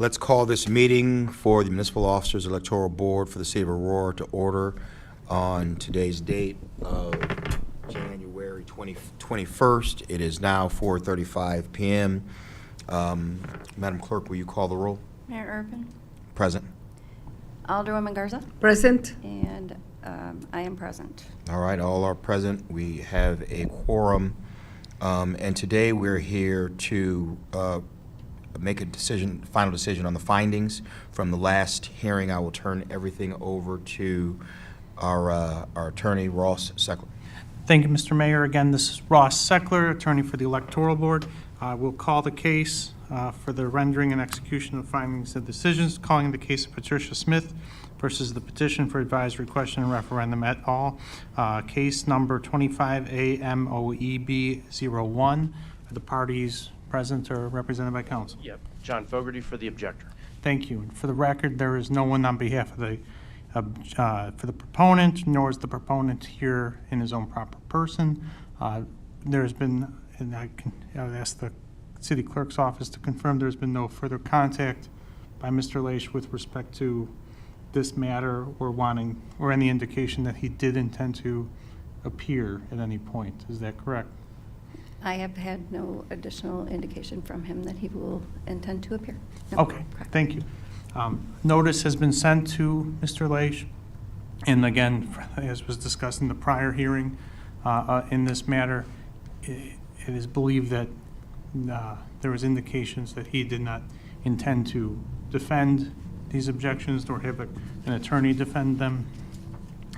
Let's call this meeting for the Municipal Officers Electoral Board for the City of Aurora to order on today's date of January 21st. It is now 4:35 p.m. Madam Clerk, will you call the roll? Mayor Urban. Present. Alderwoman Garza. Present. And I am present. All right, all are present. We have a quorum. And today we're here to make a decision, final decision on the findings from the last hearing. I will turn everything over to our attorney, Ross Seckler. Thank you, Mr. Mayor. Again, this is Ross Seckler, attorney for the Electoral Board. We'll call the case for the rendering and execution of findings and decisions, calling the case of Patricia Smith versus the petition for advisory question and referendum et al. Case number 25A-MOEB-01. Are the parties present or represented by counsel? Yep. John Fogarty for the objector. Thank you. And for the record, there is no one on behalf of the for the proponent, nor is the proponent here in his own proper person. There has been, and I would ask the city clerk's office to confirm there's been no further contact by Mr. Leish with respect to this matter or any indication that he did intend to appear at any point. Is that correct? I have had no additional indication from him that he will intend to appear. No. Okay, Correct. thank you. Notice has been sent to Mr. Leish, and again, as was discussed in the prior hearing in this matter, it is believed that there was indications that he did not intend to defend these objections nor have an attorney defend them.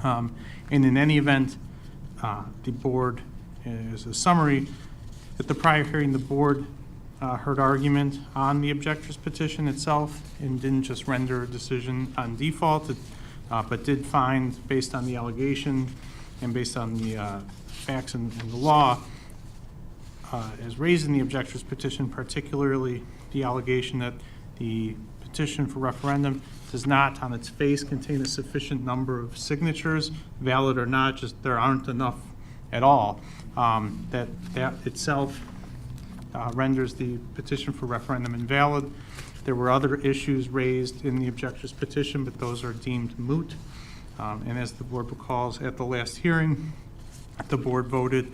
And in any event, the board, as a summary, at the prior hearing, the board heard argument on the objector's petition itself and didn't just render a decision on default, but did find, based on the allegation and based on the facts and the law, as raised in the objector's petition, particularly the allegation that the petition for referendum does not, on its face, contain a sufficient number of signatures, valid or not, just there aren't enough at all. That itself renders the petition for referendum invalid. There were other issues raised in the objector's petition, but those are deemed moot. And as the board recalls, at the last hearing, the board voted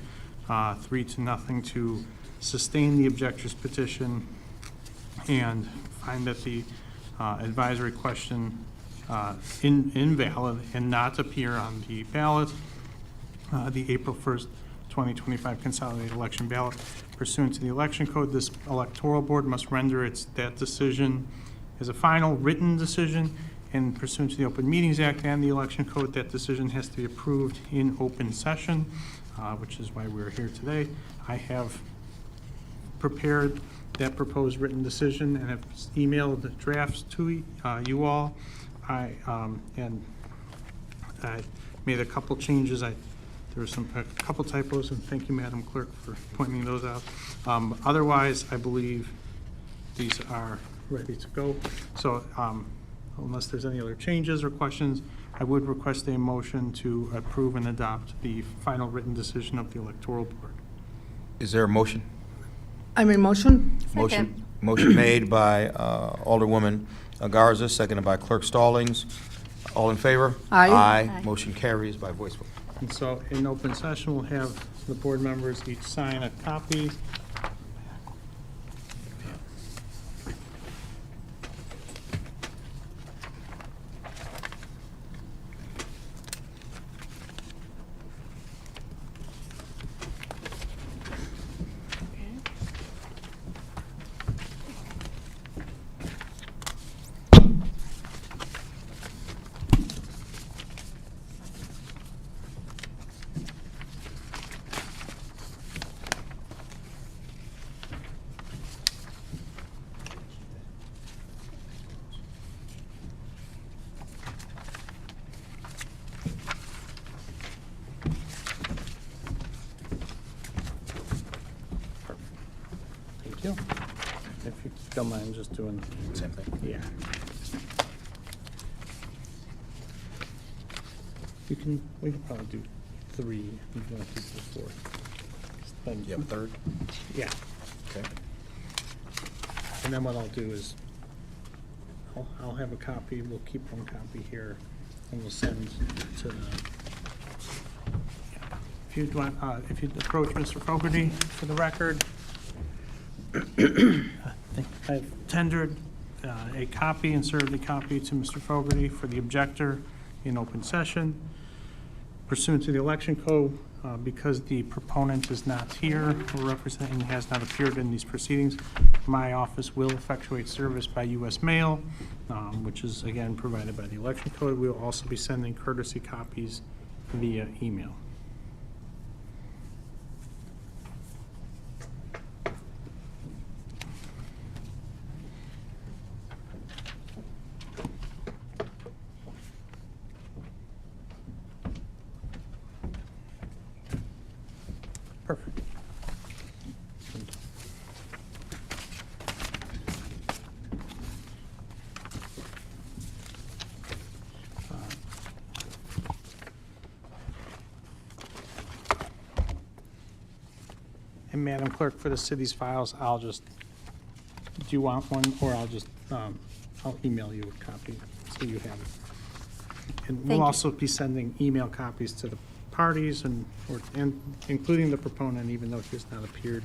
3-0 to sustain the objector's petition and find that the advisory question invalid and not appear on the ballot, the April 1st, 2025 consolidated election ballot. Pursuant to the election code, this electoral board must render that decision as a final written decision, and pursuant to the Open Meetings Act and the election code, that decision has to be approved in open session, which is why we're here today. I have prepared that proposed written decision and have emailed the drafts to you all. I made a couple changes. There were a couple typos, and thank you, Madam Clerk, for pointing those out. Otherwise, I believe these are ready to go. So unless there's any other changes or questions, I would request a motion to approve and adopt the final written decision of the Electoral Board. Is there a motion? I'm in motion. Motion made by Alderwoman Garza, seconded by Clerk Stallings. All in favor? Aye. Aye. Motion carries by voice vote. And so in open session, we'll have the board members each sign a copy. Thank you. If you don't mind just doing Same thing. Yeah. We can probably do 3. You can do the 4th. Then, You have a third? yeah. Okay. And then what I'll do is I'll have a copy, we'll keep one copy here, and we'll send to the, if you'd want, if you'd approach Mr. Fogarty for the record. I've tendered a copy and served a copy to Mr. Fogarty for the objector in open session. Pursuant to the election code, because the proponent is not here or representing, has not appeared in these proceedings, my office will effectuate service by U.S. mail, which is again provided by the election code. We will also be sending courtesy copies via email. Perfect. And Madam Clerk, for the city's files, I'll just, do you want one, or I'll just, I'll email you a copy so you have it. And Thank we'll you. also be sending email copies to the parties and including the proponent, even though he has not appeared.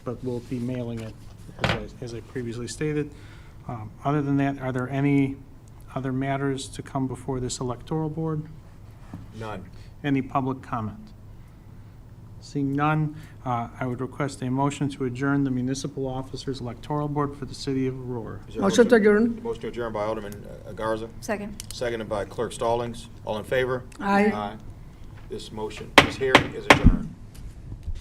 But we'll be mailing it, as I previously stated. Other than that, are there any other matters to come before this electoral board? None. Any public comment? Seeing none, I would request a motion to adjourn the municipal officers electoral board for the city of Aurora. Is there a Motion to adjourn. Motion to adjourn by Alderman Garza, Second. seconded by Clerk Stallings. All in favor? Aye. This motion, this hearing is adjourned.